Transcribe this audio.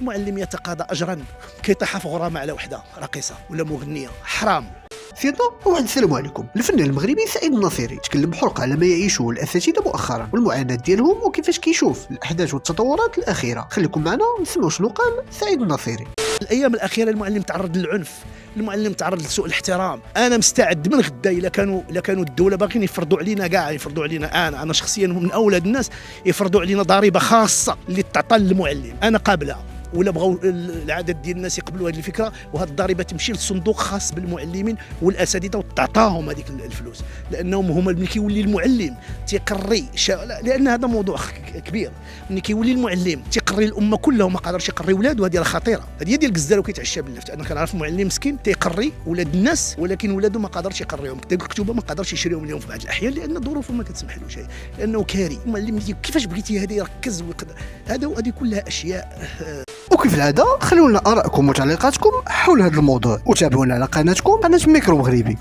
المعلم يتقاضى اجرا كيطيح في غرامه على وحده راقصه ولا مغنيه، حرام. سيدنا واحد السلام عليكم. الفنان المغربي سعيد الناصري تكلم بحرقه على ما يعيشه الاساتذه مؤخرا والمعاناه ديالهم وكيفاش كيشوف الاحداث والتطورات الاخيره. خليكم معنا نسمعوا شنو قال سعيد الناصري. الايام الاخيره المعلم تعرض للعنف، المعلم تعرض لسوء الاحترام. انا مستعد من غدا الا كانوا الدوله باغيين يفرضوا علينا كاع، يفرضوا علينا انا شخصيا من اولاد الناس يفرضوا علينا ضريبه خاصه اللي تعطى للمعلم، انا قابلها. ولا بغاو العدد ديال الناس يقبلوا هذه الفكره، وهذه الضريبه تمشي لصندوق خاص بالمعلمين والاساتذه وتعطاهم هذيك الفلوس، لانهم هما ملي كيولي المعلم تيقري لان هذا موضوع كبير. ملي كيولي المعلم تيقري الامه كلها وما قادرش يقري ولادو، هذه راه خطيره. هذه ديال الكزار وكيتعشى باللفت. انا كنعرف معلم مسكين تيقري ولاد الناس ولكن ولادو ما قادرش يقريهم، كتبه ما قادرش يشريهم اليوم في بعض الاحيان لان ظروفه ما كتسمحلوش، لانه كاري. المعلم كيفاش بغيتي هذا يركز هذه كلها اشياء. وكيف العاده خلوا لنا ارائكم وتعليقاتكم حول هذا الموضوع وتابعونا على قناه ميكرو مغربي.